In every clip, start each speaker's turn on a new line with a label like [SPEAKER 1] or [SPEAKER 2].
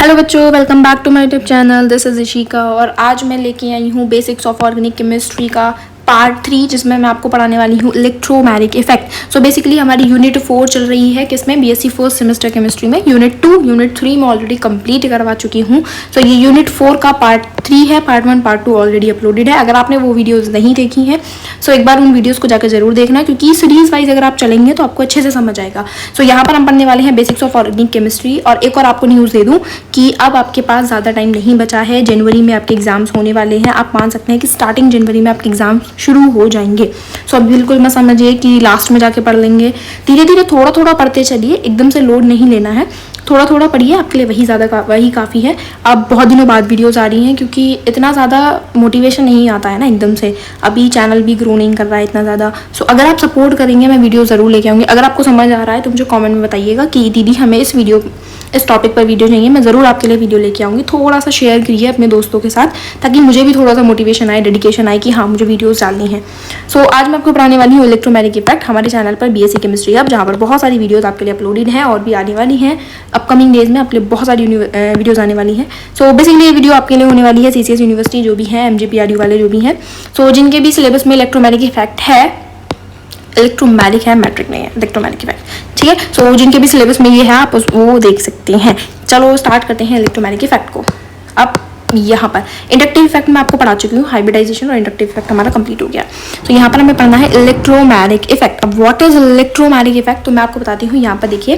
[SPEAKER 1] Hello बच्चों, welcome back to my YouTube channel. This is Ishika और आज मैं लेके आई हूँ बेसिक्स ऑफ ऑर्गेनिक केमिस्ट्री का पार्ट 3, जिसमें मैं आपको पढ़ाने वाली हूँ इलेक्ट्रोमैग्नेटिक इफेक्ट। सो बेसिकली हमारी यूनिट 4 चल रही है किसमें, बीएससी फर्स्ट सेमेस्टर केमिस्ट्री में। यूनिट 2 यूनिट 3 में ऑलरेडी कंप्लीट करवा चुकी हूँ। सो ये यूनिट 4 का पार्ट 3 है। पार्ट 1 पार्ट 2 ऑलरेडी अपलोडेड है। अगर आपने वो वीडियोज़ नहीं देखी हैं सो एक बार उन वीडियोज़ को जाकर जरूर देखना, क्योंकि सीरीज वाइज अगर आप चलेंगे तो आपको अच्छे से समझ आएगा। सो यहाँ पर हम पढ़ने वाले हैं बेसिक्स ऑफ ऑर्गेनिक केमिस्ट्री। और एक और आपको न्यूज़ दे दूँ कि अब आपके पास ज़्यादा टाइम नहीं बचा है। जनवरी में आपके एग्जाम्स होने वाले हैं। आप मान सकते हैं कि स्टार्टिंग जनवरी में आपके एग्जाम शुरू हो जाएंगे। सो अब बिल्कुल मत समझिए कि लास्ट में जाके पढ़ लेंगे। धीरे धीरे थोड़ा थोड़ा पढ़ते चलिए, एकदम से लोड नहीं लेना है। थोड़ा थोड़ा पढ़िए, आपके लिए वही काफ़ी है। अब बहुत दिनों बाद वीडियोस आ रही हैं, क्योंकि इतना ज़्यादा मोटिवेशन नहीं आता है ना एकदम से। अभी चैनल भी ग्रो नहीं कर रहा है इतना ज़्यादा। सो अगर आप सपोर्ट करेंगे मैं वीडियो ज़रूर लेके आऊँगी। अगर आपको समझ आ रहा है तो मुझे कमेंट में बताइएगा कि दीदी हमें इस टॉपिक पर वीडियो चाहिए, मैं ज़रूर आपके लिए वीडियो लेके आऊँगी। थोड़ा सा शेयर करिए अपने दोस्तों के साथ, ताकि मुझे भी थोड़ा सा मोटिवेशन आए, डेडिकेशन आए कि हाँ मुझे वीडियोस डालनी है। सो आज मैं आपको पढ़ाने वाली हूँ इलेक्ट्रोमैग्नेटिक इफेक्ट हमारे चैनल पर बीएससी केमिस्ट्री अब, जहाँ पर बहुत सारी वीडियोस आपके लिए अपलोडेड हैं और भी आने वाली हैं। अपकमिंग डेज में आपके लिए बहुत सारी वीडियोस आने वाली हैं। सो बेसिकली ये वीडियो आपके लिए होने वाली है सीसीएस यूनिवर्सिटी जो भी है, एमजीपीआरयू वाले जो भी हैं, सो जिनके भी सिलेबस में इलेक्ट्रोमैग्नेटिक इफेक्ट है। इलेक्ट्रोमैग्नेटिक है, मैट्रिक नहीं है, इलेक्ट्रोमैग्नेटिक इफेक्ट, ठीक है। सो जिनके भी सिलेबस में ये है आप वो देख सकते हैं। चलो स्टार्ट करते हैं इलेक्ट्रोमैग्नेटिक इफेक्ट को। अब यहाँ पर इंडक्टिव इफेक्ट मैं आपको पढ़ा चुकी हूँ। हाइब्रिडाइजेशन और इंडक्टिव इफेक्ट हमारा कंप्लीट हो गया। तो यहाँ पर हमें पढ़ना है इलेक्ट्रोमैग्नेटिक इफेक्ट। अब व्हाट इज इलेक्ट्रोमैग्नेटिक इफेक्ट, तो मैं आपको बताती हूँ। यहाँ पर देखिए,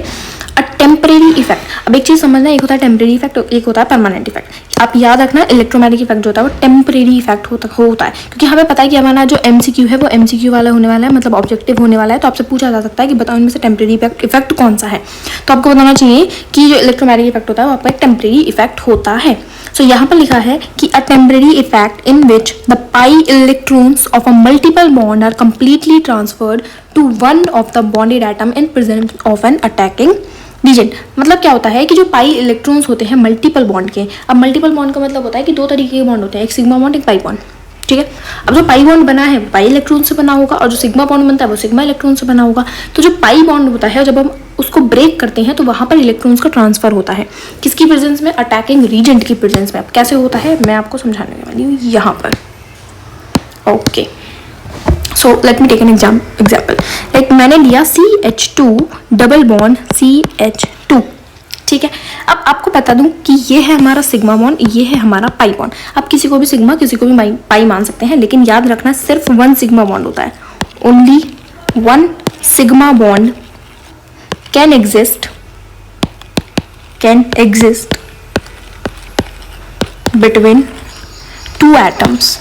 [SPEAKER 1] अ टेम्परेरी इफेक्ट। अब एक चीज़ समझना, एक होता है टेम्परेरी इफेक्ट, एक होता है परमानेंट इफेक्ट। आप याद रखना, इलेक्ट्रोमैग्नेटिक इफेक्ट जो होता है वो टेम्परेरी इफेक्ट होता है, क्योंकि हमें पता है कि हमारा जो एमसीक्यू है वो एमसीक्यू वाला होने वाला है, मतलब ऑब्जेक्टिव होने वाला है। तो आपसे पूछा जा सकता है कि बताओ इनमें से टेम्परेरी इफेक्ट कौन सा है। तो आपको बताना चाहिए कि जो इलेक्ट्रोमैग्नेटिक इफेक्ट होता है वो आपका एक टेम्परेरी इफेक्ट होता है। सो यहाँ पर लिखा है कि a temporary effect in which the pi electrons of a multiple bond are completely transferred to one of the bonded atom in presence of an attacking reagent. मतलब क्या होता है कि जो पाई इलेक्ट्रॉन्स होते हैं मल्टीपल बॉन्ड के। अब मल्टीपल बॉन्ड का मतलब होता है कि दो तरीके के बॉन्ड होते हैं, एक सिग्मा बॉन्ड, एक पाई बॉन्ड, ठीक है। अब जो पाई बॉन्ड बना है पाई इलेक्ट्रॉन से बना होगा, और जो सिग्मा बॉन्ड बनता है वो सिग्मा इलेक्ट्रॉन से बना होगा। तो जो पाई बॉन्ड होता है, जब हम उसको ब्रेक करते हैं तो वहां पर इलेक्ट्रॉन्स का ट्रांसफर होता है। किसकी प्रेजेंस में, अटैकिंग रीजेंट की प्रेजेंस में। अब कैसे होता है मैं आपको समझाने वाली हूँ यहाँ पर। Okay, so let me take an example. Like मैंने लिया CH2 डबल बॉन्ड CH2, ठीक है। अब आपको बता दूं कि ये है हमारा सिग्मा बॉन्ड, ये है हमारा पाई बॉन्ड। आप किसी को भी सिग्मा किसी को भी पाई मान सकते हैं, लेकिन याद रखना सिर्फ वन सिग्मा बॉन्ड होता है। Only one sigma bond can exist between two atoms.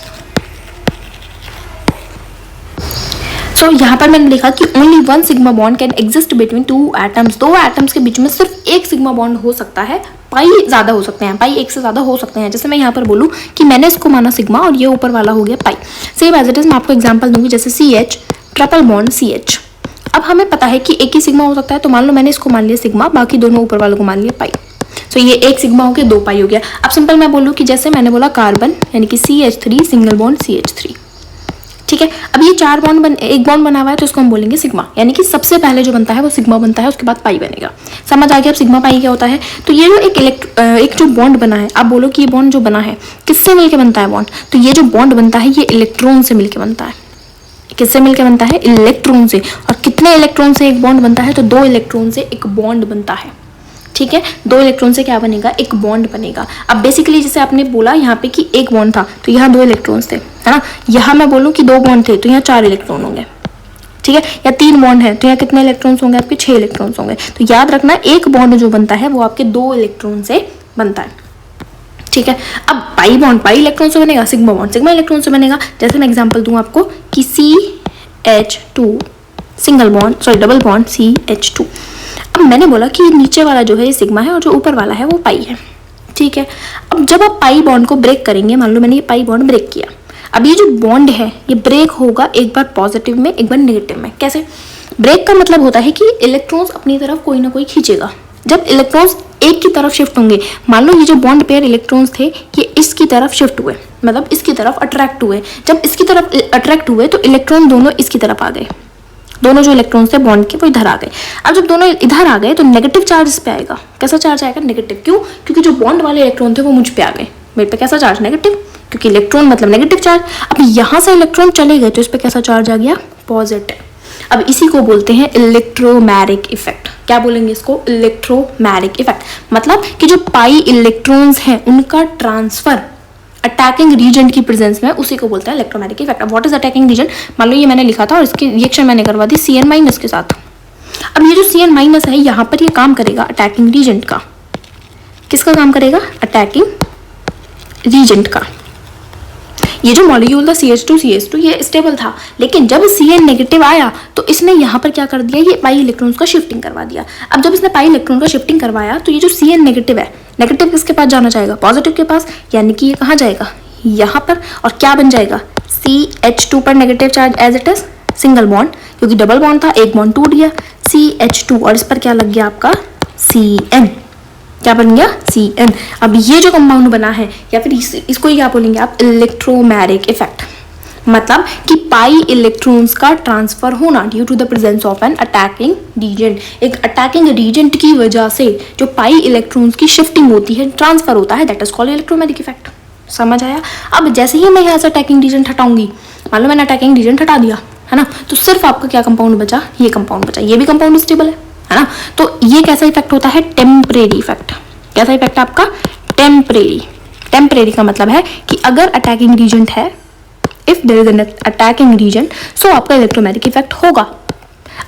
[SPEAKER 1] तो यहाँ पर मैंने लिखा कि only one sigma bond can exist between two atoms. दो एटम्स के बीच में सिर्फ एक सिग्मा बॉन्ड हो सकता है। पाई ज्यादा हो सकते हैं, पाई एक से ज्यादा हो सकते हैं। जैसे मैं यहाँ पर बोलूँ कि मैंने इसको माना सिग्मा और ये ऊपर वाला हो गया पाई। सेम एज इट इज मैं आपको एग्जांपल दूंगी, जैसे CH ट्रिपल बॉन्ड CH। अब हमें पता है कि एक ही सिग्मा हो सकता है, तो मान लो मैंने इसको मान लिया सिग्मा, बाकी दोनों ऊपर वालों को मान लिया पाई। तो ये एक सिग्मा हो गया, दो पाई हो गया। अब सिंपल मैं बोलूँ कि जैसे मैंने बोला कार्बन यानी कि CH3 सिंगल बॉन्ड CH3, ठीक है। अब ये चार बॉन्ड एक बॉन्ड बना हुआ है तो उसको हम बोलेंगे सिग्मा, यानी कि सबसे पहले जो बनता है वो सिग्मा बनता है, उसके बाद पाई बनेगा। समझ आ गया अब सिग्मा पाई क्या होता है। तो ये जो एक जो बॉन्ड बना है, आप बोलो कि ये बॉन्ड जो बना है किससे मिलके बनता है बॉन्ड, तो ये जो बॉन्ड बनता है ये इलेक्ट्रॉन से मिलके बनता है। किससे मिलके बनता है, इलेक्ट्रॉन से। और कितने इलेक्ट्रॉन से एक बॉन्ड बनता है, तो दो इलेक्ट्रॉन से एक बॉन्ड बनता है, ठीक है। दो इलेक्ट्रॉन से क्या बनेगा, एक बॉन्ड बनेगा। अब बेसिकली जैसे आपने बोला यहाँ पे कि एक बॉन्ड था तो यहाँ दो इलेक्ट्रॉन्स थे, है ना। यहाँ मैं बोलूँ कि दो बॉन्ड थे तो यहाँ चार इलेक्ट्रॉन होंगे, ठीक है। या तीन बॉन्ड है तो यहाँ कितने इलेक्ट्रॉन्स होंगे, आपके 6 इलेक्ट्रॉन्स होंगे। तो याद रखना एक बॉन्ड जो बनता है वो आपके दो इलेक्ट्रॉन से बनता है, ठीक है। अब पाई बॉन्ड पाई इलेक्ट्रॉन से बनेगा, सिग्मा बॉन्ड सिग्मा इलेक्ट्रॉन से बनेगा। जैसे मैं एग्जाम्पल दूँ आपको कि CH2 डबल बॉन्ड CH2। अब मैंने बोला कि नीचे वाला जो है ये सिग्मा है और जो ऊपर वाला है वो पाई है, ठीक है। अब जब आप पाई बॉन्ड को ब्रेक करेंगे, मान लो मैंने ये पाई बॉन्ड ब्रेक किया, अब ये जो बॉन्ड है ये ब्रेक होगा एक बार पॉजिटिव में एक बार नेगेटिव में। कैसे ब्रेक का मतलब होता है कि इलेक्ट्रॉन्स अपनी तरफ कोई ना कोई खींचेगा। जब इलेक्ट्रॉन्स एक की तरफ शिफ्ट होंगे, मान लो ये जो बॉन्ड पेयर इलेक्ट्रॉन्स थे ये इसकी तरफ शिफ्ट हुए, मतलब इसकी तरफ अट्रैक्ट हुए। जब इसकी तरफ अट्रैक्ट हुए तो इलेक्ट्रॉन दोनों इसकी तरफ आ गए, दोनों जो इलेक्ट्रॉन्स थे बॉन्ड के वो इधर आ गए। अब जब दोनों इधर आ गए तो नेगेटिव चार्ज इस पे आएगा। कैसा चार्ज आएगा? नेगेटिव। क्यों? क्योंकि जो बॉन्ड वाले इलेक्ट्रॉन थे वो मुझ पे आ गए। मेरे पे कैसा चार्ज? नेगेटिव, क्योंकि इलेक्ट्रॉन मतलब नेगेटिव चार्ज। अब यहाँ से इलेक्ट्रॉन चले गए तो इस पे कैसा चार्ज आ गया? पॉजिटिव। अब इसी को बोलते हैं इलेक्ट्रोमैग्नेटिक इफेक्ट। क्या बोलेंगे इसको? Electromagnetic effect. मतलब कि जो पाई इलेक्ट्रॉन्स हैं उनका ट्रांसफर अटैकिंग रीजन की प्रेजेंस में, उसी को बोलते हैं इलेक्ट्रोमैग्नेटिक इफेक्ट। अब व्हाट इज अटैकिंग रीजन? मान लो ये मैंने लिखा था और इसकी रिएक्शन मैंने करवा दी Cn- के साथ। अब ये जो Cn- है यहाँ पर ये काम करेगा अटैकिंग रीजेंट का। किसका काम करेगा? अटैकिंग रीजेंट का। ये जो मॉलिक्यूल था CH2 ये स्टेबल था, लेकिन जब Cn- आया तो इसने यहाँ पर क्या कर दिया? ये पाई इलेक्ट्रॉन्स का शिफ्टिंग करवा दिया। अब जब इसने पाई इलेक्ट्रॉन का शिफ्टिंग करवाया तो ये जो Cn- है, नेगेटिव किसके पास जाना चाहेगा? पॉजिटिव के पास। यानी कि ये कहाँ जाएगा? यहाँ पर। और क्या बन जाएगा? CH2 पर negative charge as it is, single bond, क्योंकि डबल बॉन्ड था, एक बॉन्ड टूट गया, CH2, और इस पर क्या लग गया आपका? Cn। क्या बन गया? Cn। अब ये जो कंपाउंड बना है, या फिर इसको ही क्या बोलेंगे आप? Electromagnetic effect. मतलब कि पाई इलेक्ट्रॉन्स का ट्रांसफर होना due to the presence of an attacking reagent. एक अटैकिंग रीजेंट की वजह से जो पाई इलेक्ट्रॉन्स की शिफ्टिंग होती है, ट्रांसफर होता है, that is called electromagnetic effect. समझ आया? अब जैसे ही मैं यहाँ से अटैकिंग रीजेंट हटाऊंगी, मान लो मैंने अटैकिंग रीजेंट हटा दिया, है ना, तो सिर्फ आपका क्या कंपाउंड बचा? ये कंपाउंड बचा। ये भी कंपाउंड स्टेबल है ना। तो ये कैसा इफेक्ट होता है? Temporary effect. कैसा इफेक्ट है आपका? टेम्परेरी। टेम्परेरी का मतलब है कि अगर अटैकिंग रीजेंट है, if there is an attacking reagent, so आपका इलेक्ट्रोमैग्नेटिक इफेक्ट होगा।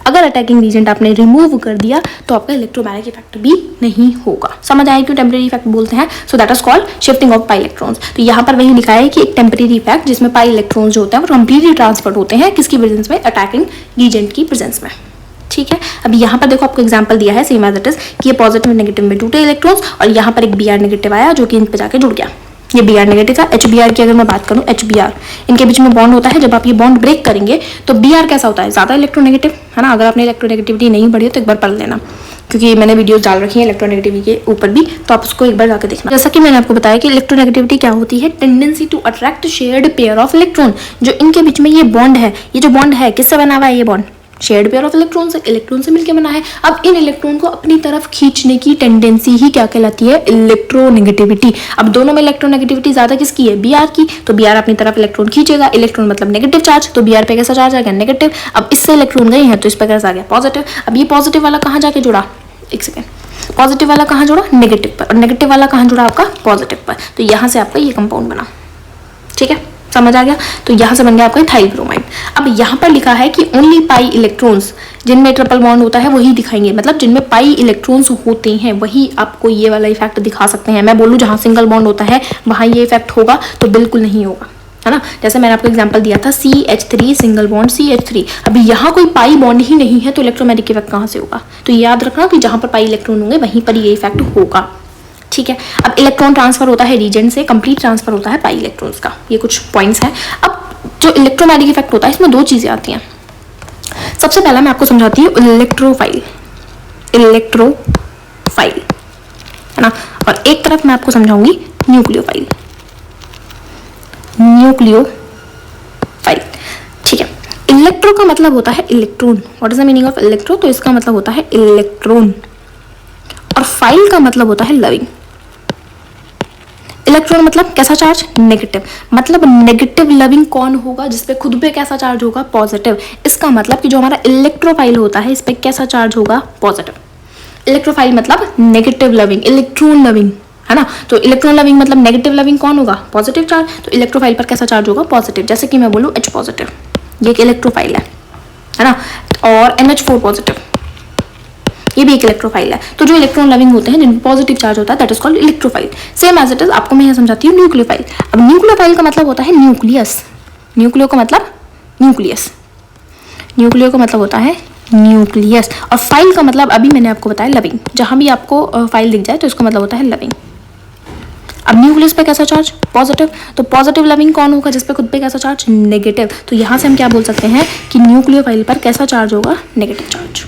[SPEAKER 1] अगर अटैकिंग रीजेंट आपने रिमूव कर दिया तो आपका इलेक्ट्रोमैग्नेटिक इफेक्ट भी नहीं होगा। समझ आया क्यों टेम्परेरी इफेक्ट बोलते हैं? So that is called shifting of pi electrons. तो यहाँ पर वही लिखा है कि एक टेम्परेरी इफेक्ट जिसमें पाई इलेक्ट्रॉन्स जो होते हैं वो कंप्लीटली ट्रांसफर होते हैं किसकी प्रेजेंस में? अटैकिंग रीजेंट की प्रेजेंस में। ठीक है। अब यहाँ पर देखो आपको एग्जांपल दिया है सेम एज इट इज कि ये पॉजिटिव नेगेटिव में टूटे इलेक्ट्रॉन्स, और यहाँ पर एक Br- आया जो कि इन पे जाके जुड़ गया। ये Br- था। HBr की अगर मैं बात करूँ, HBr इनके बीच में बॉन्ड होता है। जब आप ये बॉन्ड ब्रेक करेंगे तो Br कैसा होता है? ज्यादा इलेक्ट्रोनेगेटिव, है ना। अगर आपने इलेक्ट्रोनेगेटिविटी नहीं पढ़ी हो तो एक बार पढ़ लेना, क्योंकि मैंने वीडियोस डाल रखी है इलेक्ट्रोनेगेटिविटी के ऊपर भी, तो आप उसको एक बार जाकर देखना। जैसा कि मैंने आपको बताया कि इलेक्ट्रोनेगेटिविटी क्या होती है? Tendency to attract shared pair of electron. जो इनके बीच में ये बॉन्ड है, ये जो बॉन्ड है किससे बना हुआ है? ये bond shared pair of electron से, इलेक्ट्रॉन से मिलकर बना है। अब इन इलेक्ट्रॉन को अपनी तरफ खींचने की टेंडेंसी ही क्या कहलाती है? इलेक्ट्रोनेगेटिविटी। अब दोनों में इलेक्ट्रोनेगेटिविटी ज्यादा किसकी है? Br की। तो Br अपनी तरफ इलेक्ट्रॉन खींचेगा, इलेक्ट्रॉन मतलब नेगेटिव चार्ज, तो Br पे कैसा चार्ज आ गया? नेगेटिव। अब इससे इलेक्ट्रॉन गए हैं तो इस पर कैसा आ गया? पॉजिटिव। अब ये पॉजिटिव वाला कहाँ जाके जुड़ा? एक सेकेंड, पॉजिटिव वाला कहाँ जुड़ा? नेगेटिव पर, और नेगेटिव वाला कहाँ जुड़ा? आपका पॉजिटिव पर। तो यहाँ से आपका ये कंपाउंड बना। ठीक है, समझ आ गया? तो यहाँ से बन गया आपका इथाइल ब्रोमाइड। अब यहाँ पर लिखा है कि ओनली पाई इलेक्ट्रॉन्स जिनमें ट्रिपल बॉन्ड होता है वही दिखाएंगे, मतलब जिनमें पाई इलेक्ट्रॉन्स होते हैं वही आपको ये वाला इफेक्ट दिखा सकते हैं। मैं बोलूँ जहाँ सिंगल बॉन्ड होता है वहाँ ये इफेक्ट होगा तो बिल्कुल नहीं होगा, है ना। जैसे मैंने आपको एग्जांपल दिया था CH3 सिंगल बॉन्ड CH3। अभी यहाँ कोई पाई बॉन्ड ही नहीं है तो इलेक्ट्रोमैग्नेटिक इफेक्ट कहाँ से होगा? तो याद रखना कि जहाँ पर पाई इलेक्ट्रॉन होंगे वहीं पर ये इफेक्ट होगा। ठीक है। अब इलेक्ट्रॉन ट्रांसफर होता है रीजेंट से, कंप्लीट ट्रांसफर होता है पाई इलेक्ट्रॉन्स का। ये कुछ पॉइंट्स हैं। अब जो इलेक्ट्रोमैग्नेटिक इफेक्ट होता है इसमें दो चीजें आती हैं। सबसे पहला मैं आपको समझाती हूँ इलेक्ट्रोफाइल, इलेक्ट्रोफाइल, है ना। और एक तरफ मैं आपको समझाऊंगी न्यूक्लियोफाइल, न्यूक्लियोफाइल। ठीक है। इलेक्ट्रो का मतलब होता है electron. What is the meaning of electro? तो इसका मतलब होता है इलेक्ट्रॉन, और फाइल का मतलब होता है लविंग। इलेक्ट्रॉन मतलब कैसा चार्ज? नेगेटिव। मतलब नेगेटिव लविंग कौन होगा? जिसपे खुद पे कैसा चार्ज होगा? पॉजिटिव। इसका मतलब कि जो हमारा इलेक्ट्रोफाइल होता है इस पे कैसा चार्ज होगा? पॉजिटिव। इलेक्ट्रोफाइल मतलब नेगेटिव लविंग, इलेक्ट्रॉन लविंग, है ना। तो इलेक्ट्रॉन लविंग मतलब नेगेटिव लविंग कौन होगा? Positive charge. तो इलेक्ट्रोफाइल पर कैसा चार्ज होगा? पॉजिटिव। जैसे कि मैं बोलूँ H पॉजिटिव, ये एक इलेक्ट्रोफाइल है ना, और NH4 पॉजिटिव, ये भी एक इलेक्ट्रोफाइल है। तो जो इलेक्ट्रॉन लविंग होते हैं जिनमें पॉजिटिव चार्ज होता है that is called electrophile. Same as it is आपको मैं यहाँ समझाती हूँ न्यूक्लियोफाइल। अब न्यूक्लियोफाइल का मतलब होता है न्यूक्लियस। न्यूक्लियो का मतलब न्यूक्लियस, न्यूक्लियो का मतलब होता है न्यूक्लियस। और फाइल का मतलब अभी मैंने आपको बताया लविंग। जहां भी आपको फाइल दिख जाए तो इसका मतलब होता है लविंग। अब न्यूक्लियस पे कैसा चार्ज? पॉजिटिव। तो पॉजिटिव लविंग कौन होगा? जिसपे खुद पे कैसा चार्ज? नेगेटिव। तो यहाँ से हम क्या बोल सकते हैं कि न्यूक्लियोफाइल पर कैसा चार्ज होगा? Negative charge.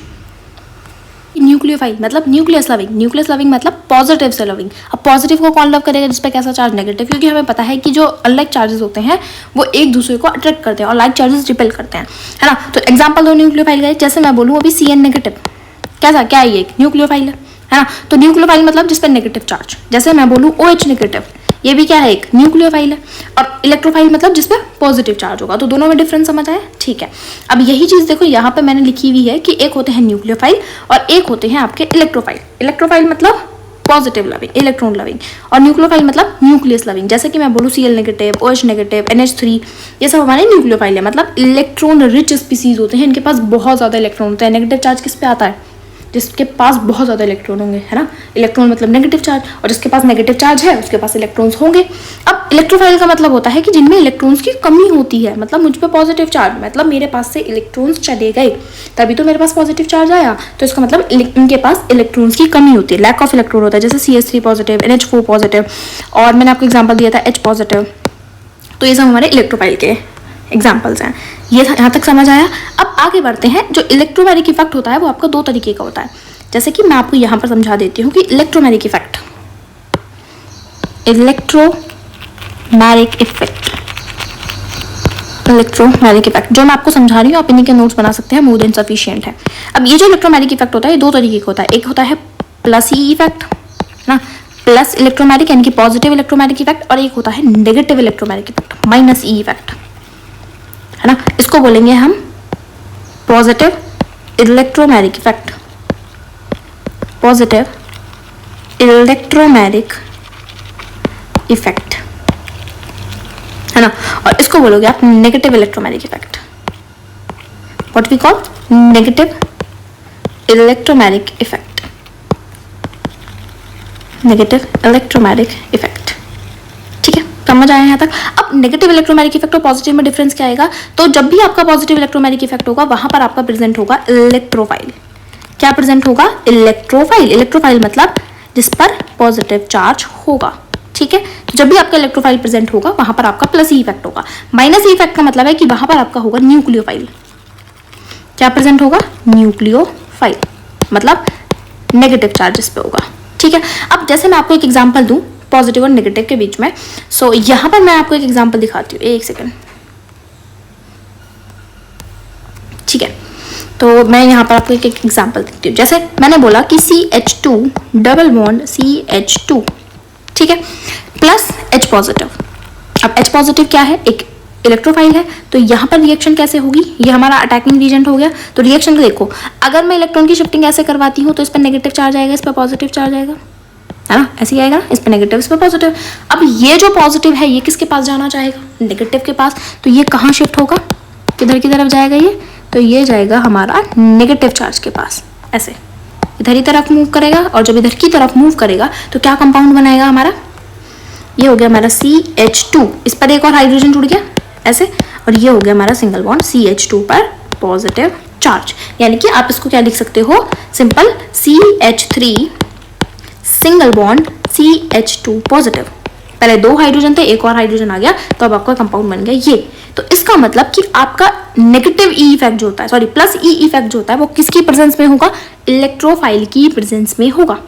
[SPEAKER 1] न्यूक्लियोफाइल मतलब न्यूक्लियस लविंग मतलब पॉजिटिव से लविंग। अब पॉजिटिव को कौन लव करेगा, जिस पे कैसा चार्ज, नेगेटिव, क्योंकि हमें पता है कि जो अनलाइक चार्जेस होते हैं वो एक दूसरे को अट्रैक्ट करते हैं और लाइक चार्जेस रिपेल करते हैं, है ना। तो एग्जाम्पल दो न्यूक्लियोफाइल का, जैसे मैं बोलूँ अभी Cn नेगेटिव, कैसा क्या है, ये एक न्यूक्लियोफाइल है ना। तो न्यूक्लियोफाइल मतलब जिस पर नेगेटिव चार्ज, जैसे मैं बोलूँ OH नेगेटिव, ये भी क्या है, एक न्यूक्लियोफाइल है। और इलेक्ट्रोफाइल मतलब जिस पे पॉजिटिव चार्ज होगा। तो दोनों में डिफरेंस समझ आया, ठीक है। अब यही चीज देखो यहाँ पे मैंने लिखी हुई है कि एक होते हैं न्यूक्लियोफाइल और एक होते हैं आपके इलेक्ट्रोफाइल। इलेक्ट्रोफाइल मतलब पॉजिटिव लविंग, इलेक्ट्रॉन लविंग, और न्यूक्लियोफाइल मतलब न्यूक्लियस लविंग। जैसे कि मैं बोलूँ Cl negative, OH negative, NH3, ये सब हमारे न्यूक्लियोफाइल है, मतलब इलेक्ट्रॉन रिच स्पीसीज होते हैं, इनके पास बहुत ज्यादा इलेक्ट्रॉन होते हैं। नेगेटिव चार्ज किस पे आता है, जिसके पास बहुत ज़्यादा इलेक्ट्रॉन होंगे, है ना। इलेक्ट्रॉन मतलब नेगेटिव चार्ज, और जिसके पास नेगेटिव चार्ज है उसके पास इलेक्ट्रॉन्स होंगे। अब इलेक्ट्रोफाइल का मतलब होता है कि जिनमें इलेक्ट्रॉन्स की कमी होती है, मतलब मुझ पे पॉजिटिव चार्ज, मतलब मेरे पास से इलेक्ट्रॉन्स चले गए तभी तो मेरे पास पॉजिटिव चार्ज आया, तो इसका मतलब इनके पास इलेक्ट्रॉन्स की कमी होती है, लैक ऑफ इलेक्ट्रॉन होता है। जैसे CH3 पॉजिटिव, NH4 पॉजिटिव, और मैंने आपको एग्जाम्पल दिया था H पॉजिटिव। तो ये सब हमारे इलेक्ट्रोफाइल के एग्जाम्पल्स हैं। ये यहाँ तक समझ आया। अब आगे बढ़ते हैं। जो इलेक्ट्रोमैग्नेटिक इफेक्ट होता है वो आपका दो तरीके का होता है, जैसे कि मैं आपको यहाँ पर समझा देती हूँ कि इलेक्ट्रोमैग्नेटिक इफेक्ट, इलेक्ट्रोमैग्नेटिक इफेक्ट जो मैं आपको समझा रही हूँ, आप इन्हीं के नोट्स बना सकते हैं, मोर देन सफिशिएंट है। अब ये जो इलेक्ट्रोमैग्नेटिक इफेक्ट होता है ये दो तरीके का होता है। एक होता है प्लस ई इफेक्ट ना, प्लस इलेक्ट्रोमैग्नेटिक यानी कि पॉजिटिव इलेक्ट्रोमैग्नेटिक इफेक्ट, और एक होता है negative electromagnetic effect, minus E effect, है ना। इसको बोलेंगे हम positive electromagnetic effect, positive electromagnetic effect, है ना। और इसको बोलोगे आप negative electromagnetic effect, what we call negative electromagnetic effect, negative electromagnetic effect, ठीक है, समझ आया यहाँ तक। अब नेगेटिव इलेक्ट्रोमैग्नेटिक इफेक्ट और पॉजिटिव में डिफरेंस क्या आएगा, तो जब भी आपका पॉजिटिव इलेक्ट्रोमैग्नेटिक इफेक्ट होगा वहां पर आपका प्रेजेंट होगा इलेक्ट्रोफाइल। क्या प्रेजेंट होगा, इलेक्ट्रोफाइल। इलेक्ट्रोफाइल मतलब जिस पर पॉजिटिव चार्ज होगा, ठीक है। तो जब भी आपका इलेक्ट्रोफाइल प्रेजेंट होगा वहां पर आपका प्लस ई इफेक्ट होगा। माइनस ई इफेक्ट का मतलब है कि वहां पर आपका होगा न्यूक्लियोफाइल। क्या प्रेजेंट होगा, न्यूक्लियोफाइल, मतलब नेगेटिव चार्ज इस पे होगा, ठीक है। अब जैसे मैं आपको एक एग्जांपल दूं पॉजिटिव और नेगेटिव के बीच में, सो यहां पर मैं आपको एक एग्जांपल दिखाती हूँ, एक सेकेंड, ठीक है। तो मैं यहाँ पर आपको एक एग्जांपल देती हूँ। जैसे मैंने बोला कि CH2 डबल बॉन्ड CH2, ठीक है, प्लस H पॉजिटिव। अब H पॉजिटिव क्या है, एक इलेक्ट्रोफाइल है, तो यहाँ पर रिएक्शन कैसे होगी, ये हमारा अटैकिंग रीजेंट हो गया। तो रिएक्शन को देखो, अगर मैं इलेक्ट्रॉन की शिफ्टिंग ऐसे करवाती हूँ तो इस पर नेगेटिव चार्ज आएगा, इस पर पॉजिटिव चार्ज आएगा, है ना, ऐसे ही आएगा, इस पर नेगेटिव इस पर पॉजिटिव। अब ये जो पॉजिटिव है ये किसके पास जाना चाहेगा, नेगेटिव के पास, तो ये कहाँ शिफ्ट होगा, किधर की तरफ जाएगा ये, तो ये जाएगा हमारा नेगेटिव चार्ज के पास, ऐसे इधर ही तरफ मूव करेगा। और जब इधर की तरफ मूव करेगा तो क्या कंपाउंड बनाएगा हमारा, ये हो गया हमारा CH2, इस पर एक और हाइड्रोजन जुड़ गया ऐसे, और ये हो गया हमारा सिंगल बॉन्ड CH2 पर पॉजिटिव चार्ज। यानी कि आप इसको क्या लिख सकते हो, simple CH3 single bond CH2 positive. पहले दो हाइड्रोजन थे, एक और हाइड्रोजन आ गया, तो अब आपका कंपाउंड बन गया ये। तो इसका मतलब कि आपका नेगेटिव ई इफेक्ट जो होता है, सॉरी प्लस ई इफेक्ट जो होता है वो किसकी प्रेजेंस में होगा, इलेक्ट्रोफाइल की प्रेजेंस में होगा,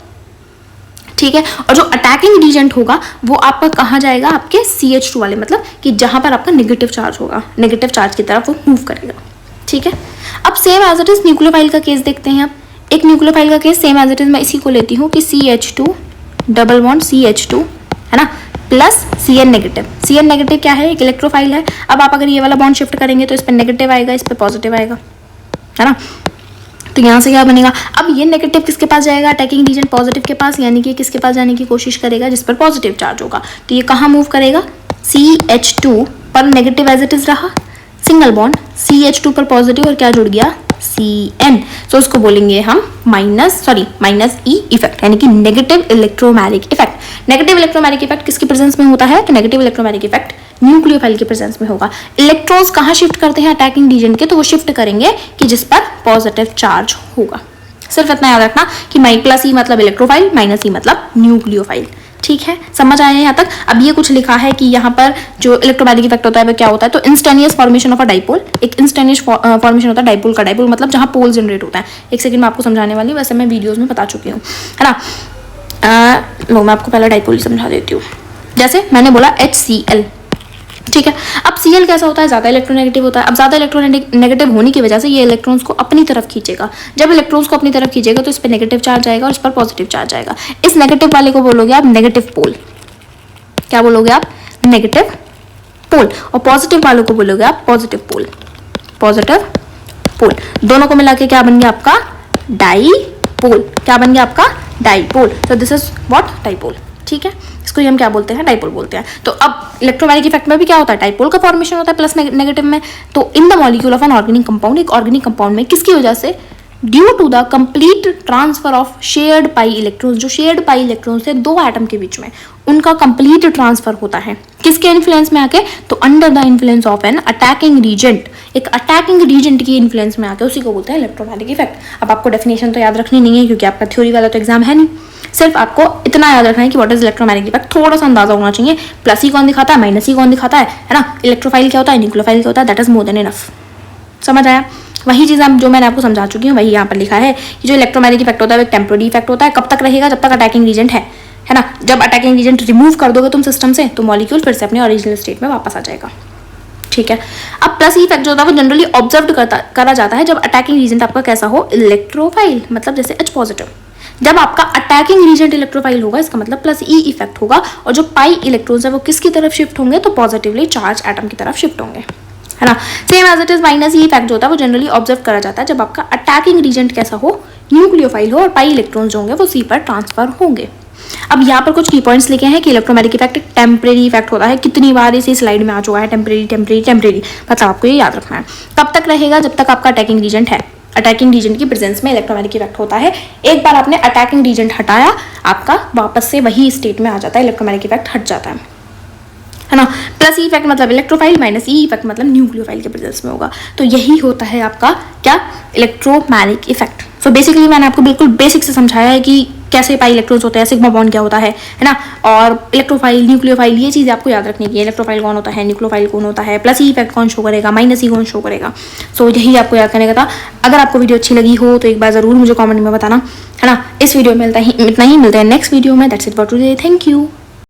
[SPEAKER 1] ठीक है। और जो अटैकिंग रीजेंट होगा वो आपका कहाँ जाएगा, आपके CH2 वाले, मतलब कि जहां पर आपका नेगेटिव चार्ज होगा, नेगेटिव चार्ज की तरफ वो मूव करेगा, ठीक है। अब same as it is nucleophile का केस देखते हैं। अब एक न्यूक्लियोफाइल का case same as it is मैं इसी को लेती हूँ कि CH2 डबल बॉन्ड CH2, है ना, plus Cn negative. Cn negative क्या है, एक इलेक्ट्रोफाइल है। अब आप अगर ये वाला बॉन्ड शिफ्ट करेंगे तो इस पर नेगेटिव आएगा, इस पर पॉजिटिव आएगा, है ना। तो यहाँ से क्या बनेगा, अब ये नेगेटिव किसके पास जाएगा, अटैकिंग रीजन पॉजिटिव के पास, यानी कि किसके पास जाने की कोशिश करेगा, जिस पर पॉजिटिव चार्ज होगा। तो ये कहाँ मूव करेगा, CH2 पर नेगेटिव एज इट इज रहा, सिंगल बॉन्ड CH2 पर पॉजिटिव, और क्या जुड़ गया, Cn। तो उसको बोलेंगे हम माइनस ई इफेक्ट, यानी कि negative electromagnetic effect. Negative electromagnetic effect किसकी प्रेजेंस में होता है, तो नेगेटिव इलेक्ट्रोमैग्नेटिक इफेक्ट न्यूक्लियोफाइल के प्रेजेंस में होगा। इलेक्ट्रॉन्स कहाँ शिफ्ट करते हैं अटैकिंग रीजन के, तो वो शिफ्ट करेंगे कि जिस पर पॉजिटिव चार्ज होगा। सिर्फ इतना याद रखना कि प्लस ई मतलब इलेक्ट्रोफाइल, माइनस ई मतलब न्यूक्लियोफाइल। ठीक है, समझ आए यहाँ तक। अब ये कुछ लिखा है कि यहाँ पर जो इलेक्ट्रोमैग्नेटिक इफेक्ट होता है वो क्या होता है, तो instantaneous formation of a dipole, एक इंस्टेंटेनियस फॉर्मेशन होता है डाइपोल का। डाइपोल मतलब जहाँ पोल जनरेट होता है। एक सेकंड में आपको समझाने वाली हूँ, वैसे मैं वीडियोस में बता चुकी हूँ, है ना। लो मैं आपको पहले डाइपोल ही समझा देती हूँ। जैसे मैंने बोला HCl, ठीक है। अब Cl कैसा होता है, ज़्यादा इलेक्ट्रोनेगेटिव होता है। अब ज़्यादा इलेक्ट्रोनेगेटिव होने की वजह से ये इलेक्ट्रॉन्स को अपनी तरफ खींचेगा। जब इलेक्ट्रॉन्स को अपनी तरफ खींचेगा तो इस पर नेगेटिव चार्ज आएगा और इस पर पॉजिटिव चार्ज आएगा। इस नेगेटिव वाले को बोलोगे आप नेगेटिव पोल, क्या बोलोगे आप, नेगेटिव पोल। और पॉजिटिव वालों को बोलोगे आप पॉजिटिव पोल, पॉजिटिव पोल। दोनों को मिला के क्या बन गया आपका, डाईपोल। क्या बन गया आपका, डाईपोल। तो दिस इज व्हाट, डाईपोल, ठीक है। इसको हम क्या बोलते हैं, डाइपोल बोलते हैं। तो अब इलेक्ट्रोमैग्नेटिक इफेक्ट में भी क्या होता है, डाइपोल का फॉर्मेशन होता है प्लस नेगेटिव में। तो in the molecule of an organic compound, एक ऑर्गेनिक कंपाउंड में किसकी वजह से, due to the complete transfer of shared pi electrons, जो शेयर्ड पाई इलेक्ट्रॉन्स है दो एटम के बीच में, उनका कंप्लीट ट्रांसफर होता है किसके इन्फ्लुएंस में आके, तो under the influence of an attacking reagent, एक अटैकिंग रीजेंट की इन्फ्लुएंस में आके, उसी को बोलते हैं इलेक्ट्रोमैग्नेटिक इफेक्ट। अब आपको डेफिनेशन तो याद रखनी नहीं है क्योंकि आपका थ्योरी वाला तो एग्जाम है नहीं, सिर्फ आपको इतना याद रखना है कि व्हाट इज इलेक्ट्रोमैग्नेटिक इफेक्ट, थोड़ा सा अंदाजा होना चाहिए। प्लस ही कौन दिखाता है, माइनस ही कौन दिखाता है ना। इलेक्ट्रोफाइल क्या होता है, न्यूक्लियोफाइल क्या होता है, that is more than enough. समझ आया। वही चीज़ जो मैंने आपको समझा चुकी हूँ, वही यहाँ पर लिखा है कि जो इलेक्ट्रोमैग्नेटिक इफेक्ट होता है वो एक टेम्पररी इफेक्ट होता है। कब तक रहेगा, जब तक अटैकिंग रीजेंट है ना। जब अटैकिंग रीजेंट रिमूव कर दोगे तुम सिस्टम से तो मॉलिक्यूल फिर से अपने ओरिजिनल स्टेट में वापस आ जाएगा, ठीक है। अब प्लस इफेक्ट जो होता है वो जनरली ऑब्जर्व करा जाता है जब अटैकिंग रीजेंट आपका कैसा हो, इलेक्ट्रोफाइल, मतलब जैसे H पॉजिटिव। जब आपका अटैकिंग रीजेंट इलेक्ट्रोफाइल होगा इसका मतलब प्लस ई इफेक्ट होगा। और जो पाई इलेक्ट्रॉन्स है वो किसकी तरफ शिफ्ट होंगे, तो पॉजिटिवली चार्ज एटम की तरफ शिफ्ट होंगे, है ना। Same as it is minus E effect जो होता है वो जनरली ऑब्जर्व करा जाता है जब आपका अटैकिंग रीजेंट कैसा हो, न्यूक्लियोफाइल हो और पाई इलेक्ट्रॉन्स जो होंगे वो सी पर ट्रांसफर होंगे। अब यहाँ पर कुछ की पॉइंट्स लिखे हैं कि इलेक्ट्रोमैग्नेटिक इफेक्ट एक टेम्परेरी इफेक्ट होता है। कितनी बार इसी स्लाइड में आ चुका है, टेम्परेरी टेम्परेरी टेम्परेरी, मतलब आपको ये याद रखना है। कब तक रहेगा, जब तक आपका अटैकिंग रीजेंट है। अटैकिंग रीजेंट की प्रेजेंस में इलेक्ट्रोमैग्नेटिक इफेक्ट होता है। एक बार आपने अटैकिंग रीजेंट हटाया, आपका वापस से वही स्टेट में आ जाता है, इलेक्ट्रोमैग्नेटिक इफेक्ट हट जाता है ना। प्लस ई इफेक्ट मतलब इलेक्ट्रोफाइल, माइनस ई इफेक्ट मतलब न्यूक्लियोफाइल के प्रेजेंस में होगा। तो यही होता है आपका क्या, इलेक्ट्रोमैग्नेटिक इफेक्ट। सो बेसिकली मैंने आपको बिल्कुल बेसिक से समझाया है कि कैसे पाई इलेक्ट्रॉन्स होते हैं, सिग्मा बॉन्ड क्या होता है ना। और इलेक्ट्रोफाइल, न्यूक्लियोफाइल, ये चीज़ें आपको याद रखनी है। इलेक्ट्रोफाइल कौन होता है, न्यूक्लियोफाइल कौन होता है, प्लस ई इफेक्ट कौन शो करेगा, माइनस ई कौन शो करेगा। सो यही आपको याद करने का था। अगर आपको वीडियो अच्छी लगी हो तो एक बार ज़रूर मुझे कमेंट में बताना, है ना। इस वीडियो में इतना ही मिलते हैं नेक्स्ट वीडियो में। That's it for today, thank you.